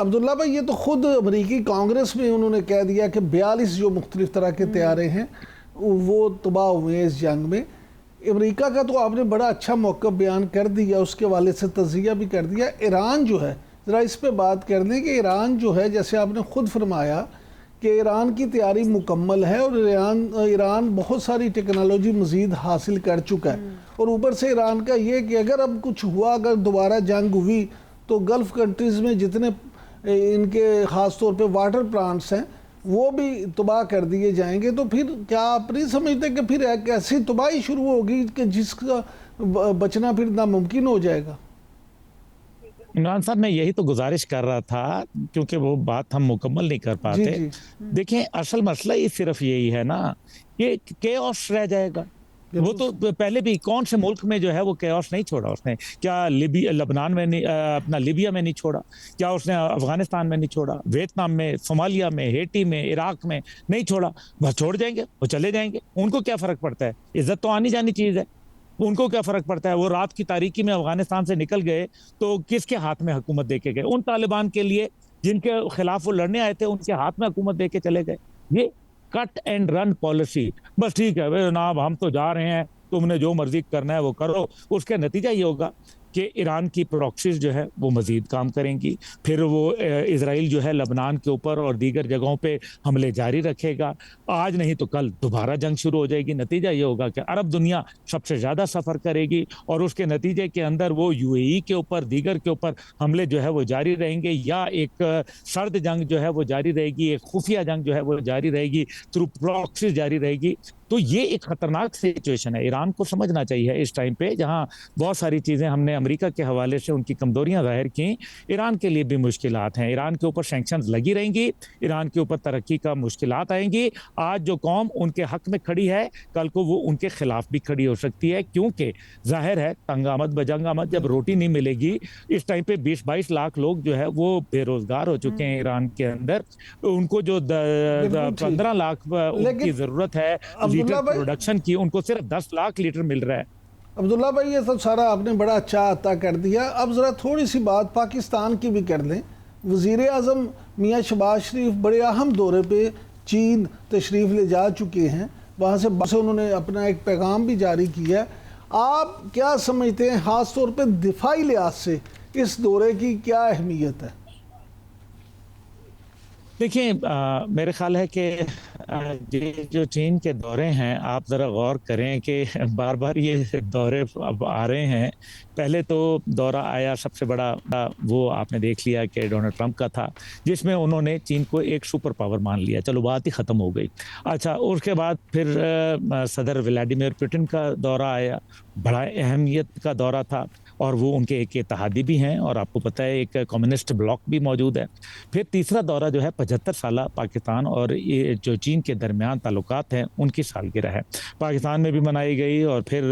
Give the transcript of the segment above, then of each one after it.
अब्दुल्ला भाई, ये तो खुद अमरीकी कांग्रेस में उन्होंने कह दिया कि 42 जो मुख्तलिफ तरह के तैयारे हैं वो तबाह हुए इस जंग में। अमेरिका का तो आपने बड़ा अच्छा मौक़िफ़ बयान कर दिया, उसके वाले से तज़किया भी कर दिया। ईरान जो है, ज़रा इस पे बात कर दें कि ईरान जो है, जैसे आपने ख़ुद फरमाया कि ईरान की तैयारी मुकम्मल है और ईरान बहुत सारी टेक्नोलॉजी मज़ीद हासिल कर चुका है। और ऊपर से ईरान का ये कि अगर अब कुछ हुआ, अगर दोबारा जंग हुई तो गल्फ़ कंट्रीज़ में जितने इनके ख़ास तौर पे वाटर प्लांट्स हैं वो भी तबाह कर दिए जाएंगे। तो फिर क्या आप नहीं समझते कि फिर एक ऐसी तबाही शुरू होगी कि जिसका बचना फिर नामुमकिन हो जाएगा? इमरान साहब, मैं यही तो गुजारिश कर रहा था, क्योंकि वो बात हम मुकम्मल नहीं कर जी पाते। जी देखें, असल मसला ही सिर्फ यही है ना, कि केओस रह जाएगा। वो तो पहले भी कौन से मुल्क में जो है वो केओस नहीं छोड़ा उसने? क्या लबनान में नहीं, अपना लीबिया में नहीं छोड़ा? क्या उसने अफगानिस्तान में नहीं छोड़ा? वियतनाम में, सोमालिया में, हेटी में, इराक में नहीं छोड़ा? बस छोड़ जाएंगे, वो चले जाएंगे, उनको क्या फर्क पड़ता है? इज्जत तो आनी जानी चीज है, उनको क्या फर्क पड़ता है? वो रात की तारीकी में अफगानिस्तान से निकल गए तो किसके हाथ में हुकूमत देके गए? उन तालिबान के लिए जिनके खिलाफ वो लड़ने आए थे, उनके हाथ में हुकूमत देके चले गए। ये कट एंड रन पॉलिसी, बस ठीक है भाई जनाब, हम तो जा रहे हैं, तुमने जो मर्जी करना है वो करो। उसका नतीजा ये होगा कि ईरान की प्रॉक्सीज जो है वो मजीद काम करेंगी, फिर वो इसराइल जो है लबनान के ऊपर और दीगर जगहों पे हमले जारी रखेगा। आज नहीं तो कल दोबारा जंग शुरू हो जाएगी। नतीजा ये होगा कि अरब दुनिया सबसे ज़्यादा सफ़र करेगी और उसके नतीजे के अंदर वो यूएई के ऊपर, दीगर के ऊपर हमले जो है वो जारी रहेंगे, या एक सर्द जंग जो है वो जारी रहेगी, एक खुफिया जंग जो है वो जारी रहेगी, थ्रू प्रॉक्सीज जारी रहेगी। तो ये एक खतरनाक सिचुएशन है। ईरान को समझना चाहिए इस टाइम पे, जहां बहुत सारी चीज़ें हमने अमेरिका के हवाले से उनकी कमजोरियां जाहिर की, ईरान के लिए भी मुश्किलात हैं। ईरान के ऊपर सैंक्शंस लगी रहेंगी, ईरान के ऊपर तरक्की का मुश्किलात आएंगी। आज जो कौम उनके हक में खड़ी है, कल को वो उनके खिलाफ भी खड़ी हो सकती है, क्योंकि जाहिर है तंग आमद बजंग आमद, जब रोटी नहीं मिलेगी। इस टाइम पे 20-22 लाख लोग जो है वो बेरोजगार हो चुके हैं ईरान के अंदर। उनको जो 15 लाख की जरूरत है लीटर प्रोडक्शन की, उनको सिर्फ 10 लाख लीटर मिल रहा है। अब्दुल्ला भाई, ये सब सारा आपने बड़ा अच्छा अता कर दिया। अब ज़रा थोड़ी सी बात पाकिस्तान की भी कर लें। वज़ीर आज़म मियाँ शहबाज शरीफ बड़े अहम दौरे पे चीन तशरीफ़ ले जा चुके हैं, वहाँ से उन्होंने अपना एक पैगाम भी जारी किया। आप क्या समझते हैं, ख़ास तौर पे दिफाई लिहाज से इस दौरे की क्या अहमियत है? देखिए, मेरे ख्याल है कि ये जो चीन के दौरे हैं, आप ज़रा गौर करें कि बार बार ये दौरे अब आ रहे हैं। पहले तो दौरा आया सबसे बड़ा, वो आपने देख लिया कि डोनाल्ड ट्रंप का था, जिसमें उन्होंने चीन को एक सुपर पावर मान लिया, चलो बात ही ख़त्म हो गई। अच्छा, उसके बाद फिर सदर व्लादिमीर पुतिन का दौरा आया, बड़ा अहमियत का दौरा था, और वो उनके एक इत्तेहादी भी हैं, और आपको पता है एक कम्युनिस्ट ब्लॉक भी मौजूद है। फिर तीसरा दौरा जो है 75 साल पाकिस्तान और ये जो चीन के दरमियान ताल्लुकात हैं उनकी सालगिरह है, पाकिस्तान में भी मनाई गई, और फिर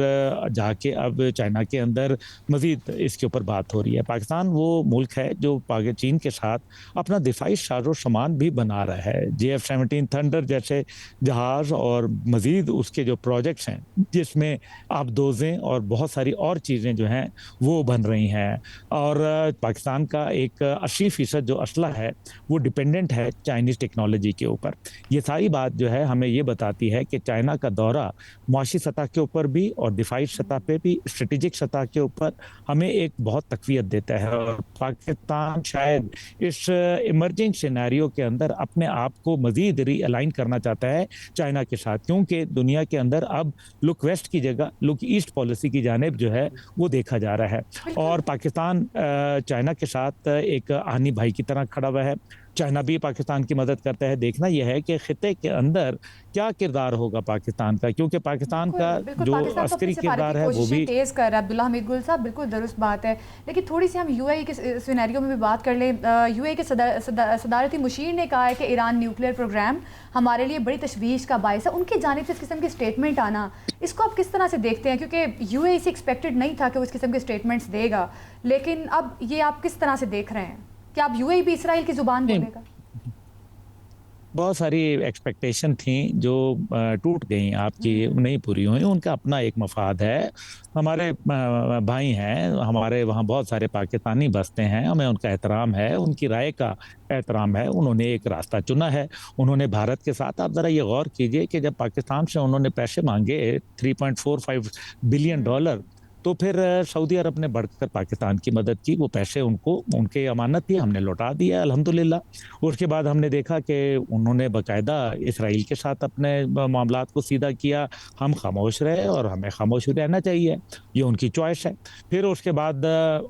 जाके अब चाइना के अंदर मज़ीद इसके ऊपर बात हो रही है। पाकिस्तान वो मुल्क है जो चीन के साथ अपना दिफाई साजो सामान भी बना रहा है, JF-17 थंडर जैसे जहाज़, और मज़ीद उसके जो प्रोजेक्ट्स हैं जिसमें आबदोज़ें और बहुत सारी और चीज़ें जो हैं वो बन रही हैं। और पाकिस्तान का एक 80% जो असला है वो डिपेंडेंट है चाइनीज़ टेक्नोलॉजी के ऊपर। ये सारी बात जो है हमें ये बताती है कि चाइना का दौरा मुआशी सतह के ऊपर भी और दिफाई सतह पे भी, स्ट्रेटेजिक सतह के ऊपर हमें एक बहुत तक़वियत देता है। और पाकिस्तान शायद इस इमर्जिंग सिनेरियो के अंदर अपने आप को मज़ीद रीअलाइन करना चाहता है चाइना के साथ, क्योंकि दुनिया के अंदर अब लुक वेस्ट की जगह लुक ईस्ट पॉलिसी की जानिब जो है वो देखा जा रहा है। और पाकिस्तान चाइना के साथ एक आनी भाई की तरह खड़ा हुआ है, चाइना भी पाकिस्तान की मदद करता है। देखना यह है कि खिते के अंदर क्या किरदार होगा पाकिस्तान का, क्योंकि पाकिस्तान का जो अस्करी किरदार है वो भी तेज कर रहा है। अब्दुल्ला हमीद गुल साहब, बिल्कुल दुरुस्त बात है, लेकिन थोड़ी सी हम यूएई के सिनेरियो में भी बात कर लें। यूएई के सदारती मुशीर ने कहा है कि ईरान न्यूक्लियर प्रोग्राम हमारे लिए बड़ी तशवीश का बायस है। उनकी जानिब से इस किस्म की स्टेटमेंट आना, इसको आप किस तरह से देखते हैं? क्योंकि यूएई से एक्सपेक्टेड नहीं था कि वो इस किस्म के स्टेटमेंट्स देगा, लेकिन अब ये आप किस तरह से देख रहे हैं? क्या आप यूएई भी इसराइल की जुबान बोलेगा? बहुत सारी एक्सपेक्टेशन थी जो टूट गई, आपकी नहीं पूरी हुई। उनका अपना एक मफाद है, हमारे भाई हैं, हमारे वहाँ बहुत सारे पाकिस्तानी बसते हैं, हमें उनका एहतराम है, उनकी राय का एहतराम है। उन्होंने एक रास्ता चुना है, उन्होंने भारत के साथ, आप ज़रा ये गौर कीजिए कि जब पाकिस्तान से उन्होंने पैसे मांगे 3.45 बिलियन डॉलर, तो फिर सऊदी अरब ने बढ़कर पाकिस्तान की मदद की। वो पैसे उनको, उनके अमानत थी, हमने लौटा दिया अल्हम्दुलिल्लाह। उसके बाद हमने देखा कि उन्होंने बाकायदा इसराइल के साथ अपने मामलात को सीधा किया। हम खामोश रहे और हमें खामोश रहना चाहिए, ये उनकी चॉइस है। फिर उसके बाद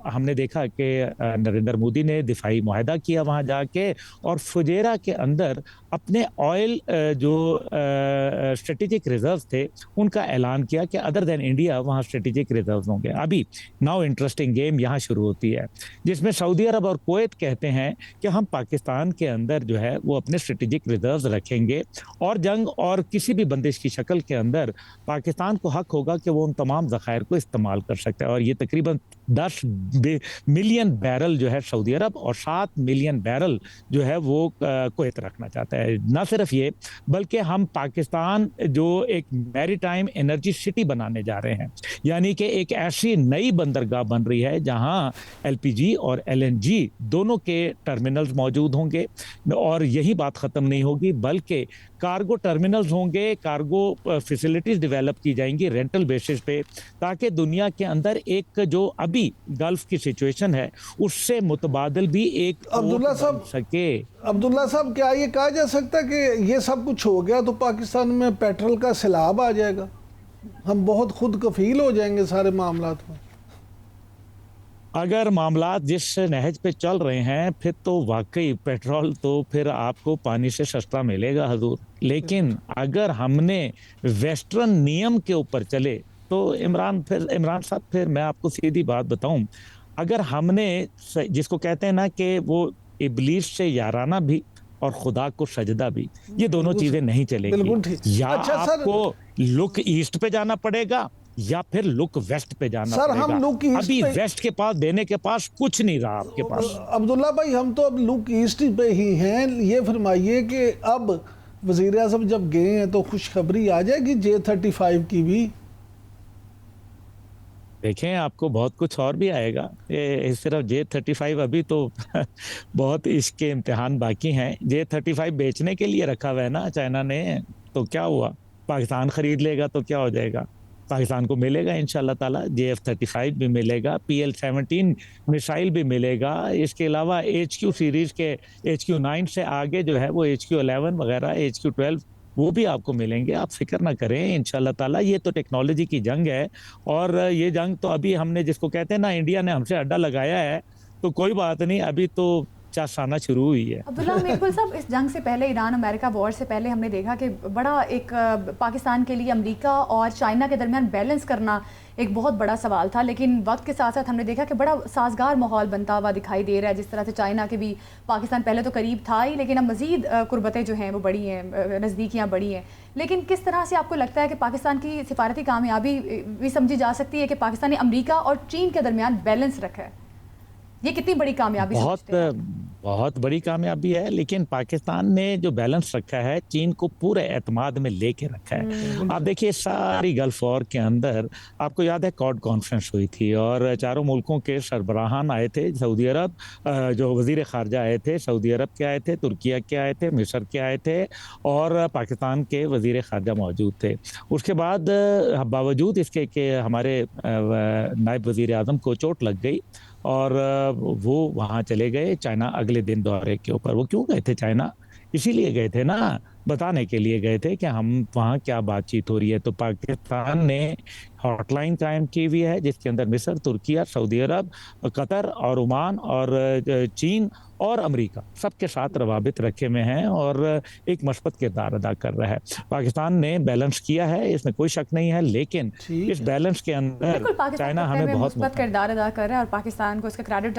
हमने देखा कि नरेंद्र मोदी ने दिफाई मुआहदा किया वहाँ जाके, और फुजेरा के अंदर अपने ऑयल जो स्ट्रेटेजिक रिजर्व थे उनका ऐलान किया कि अदर देन इंडिया वहाँ स्ट्रेटेजिक रिजर्व होंगे। अभी नाउ इंटरेस्टिंग गेम यहाँ शुरू होती है, जिसमें सऊदी अरब और कुवैत कहते हैं कि हम पाकिस्तान के अंदर जो है वो अपने स्ट्रेटेजिक रिजर्व्स रखेंगे, और जंग और किसी भी बंदिश की शक्ल के अंदर पाकिस्तान को हक होगा कि वो उन तमाम ज़खायर को इस्तेमाल कर सकता है। और ये तकरीबन 10 मिलियन बैरल जो है सऊदी अरब, और 7 मिलियन बैरल जो है वो कुवैत रखना चाहता है। न सिर्फ ये, बल्कि हम पाकिस्तान जो एक मैरीटाइम एनर्जी सिटी बनाने जा रहे हैं, यानी कि एक ऐसी नई बंदरगाह बन रही है जहां एलपीजी और एलएनजी दोनों के टर्मिनल्स मौजूद होंगे। और यही बात ख़त्म नहीं होगी, बल्कि कार्गो टर्मिनल्स होंगे, कार्गो फैसिलिटीज़ डेवलप की जाएंगी रेंटल बेसिस पे, ताकि दुनिया के अंदर एक जो अभी गल्फ की सिचुएशन है उससे मुतबादल भी एक अब्दुल्ला साहब सके। अब्दुल्ला साहब, क्या ये कहा जा सकता है कि ये सब कुछ हो गया तो पाकिस्तान में पेट्रोल का सैलाब आ जाएगा, हम बहुत खुद कफील हो जाएंगे सारे मामलात में? अगर मामलात जिस नहज पे चल रहे हैं, फिर तो वाकई पेट्रोल तो फिर आपको पानी से सस्ता मिलेगा हजूर। लेकिन अगर हमने वेस्टर्न नियम के ऊपर चले तो इमरान साहब, फिर मैं आपको सीधी बात बताऊं, अगर हमने, जिसको कहते हैं ना कि वो इबलीस से याराना भी और खुदा को सजदा भी, ये दोनों चीजें नहीं चलेंगी। या अच्छा, आपको लुक ईस्ट पे जाना पड़ेगा या फिर लुक वेस्ट पे जाना पड़ेगा। हम लुक ईस्ट अभी वेस्ट के पास देने के पास कुछ नहीं रहा आपके पास। अब्दुल्ला भाई, हम तो अब लुक ईस्ट पे ही हैं। ये फरमाइए कि अब वज़ीर आज़म जब गए हैं तो खुशखबरी आ जाएगी J-35 की भी? देखें, आपको बहुत कुछ और भी आएगा। ये सिर्फ J-35 अभी तो बहुत इसके इम्तिहान बाकी हैं। J-35 बेचने के लिए रखा हुआ है ना चाइना ने, तो क्या हुआ, पाकिस्तान खरीद लेगा तो क्या हो जाएगा? पाकिस्तान को मिलेगा इंशाल्लाह ताला, JF-35 भी मिलेगा, PL-17 मिसाइल भी मिलेगा। इसके अलावा HQ सीरीज के HQ-9 से आगे जो है वो HQ-11 वगैरह, HQ-12 वो भी आपको मिलेंगे। आप फिक्र ना करें इंशाल्लाह ताला। ये तो टेक्नोलॉजी की जंग है, और ये जंग तो अभी हमने, जिसको कहते हैं ना, इंडिया ने हमसे अड्डा लगाया है, तो कोई बात नहीं, अभी तो चास आना शुरू हुई है। अब्दुल्ला मेरकुल साहब, इस जंग से पहले, ईरान अमेरिका वॉर से पहले हमने देखा कि बड़ा एक पाकिस्तान के लिए अमेरिका और चाइना के दरमियान बैलेंस करना एक बहुत बड़ा सवाल था। लेकिन वक्त के साथ साथ हमने देखा कि बड़ा साजगार माहौल बनता हुआ दिखाई दे रहा है। जिस तरह से चाइना के भी पाकिस्तान पहले तो करीब था ही, लेकिन अब मज़ीद कुर्बतें जो हैं वो बढ़ी हैं, नज़दीकियाँ बढ़ी हैं। लेकिन किस तरह से आपको लगता है कि पाकिस्तान की सिफारती कामयाबी भी समझी जा सकती है कि पाकिस्तान ने अमेरिका और चीन के दरमियान बैलेंस रखा है? ये कितनी बड़ी कामयाबी? बहुत बड़ी कामयाबी है, लेकिन पाकिस्तान ने जो बैलेंस रखा है चीन को पूरे एतमाद में लेके रखा है। आप देखिए, सारी गल्फ वॉर के अंदर आपको याद है कॉड कॉन्फ्रेंस हुई थी, और चारों मुल्कों के सरबराहान आए थे। सऊदी अरब, जो वजीर खारजा आए थे सऊदी अरब के आए थे, तुर्किया के आए थे, मिस्र के आए थे, और पाकिस्तान के वजीर खारजा मौजूद थे। उसके बाद बावजूद इसके कि हमारे नायब वजीर आज़म को चोट लग गई और वो वहाँ चले गए चाइना अगले दिन दौरे के ऊपर। वो क्यों गए थे चाइना? इसीलिए गए थे ना, बताने के लिए गए थे कि हम वहाँ क्या बातचीत हो रही है। तो पाकिस्तान ने हॉटलाइन कायम की हुई है, जिसके अंदर मिस्र, तुर्किया, सऊदी अरब, कतर और ओमान और चीन और अमेरिका सबके साथ रवाबित रखे हुए हैं, और एक मस्बत किरदार अदा कर रहा है। पाकिस्तान ने बैलेंस किया है, इसमें कोई शक नहीं है, लेकिन इस बैलेंस के अंदर चाइना हमें बहुत मस्बत किरदार अदा कर रहा है और पाकिस्तान को इसका क्रेडिट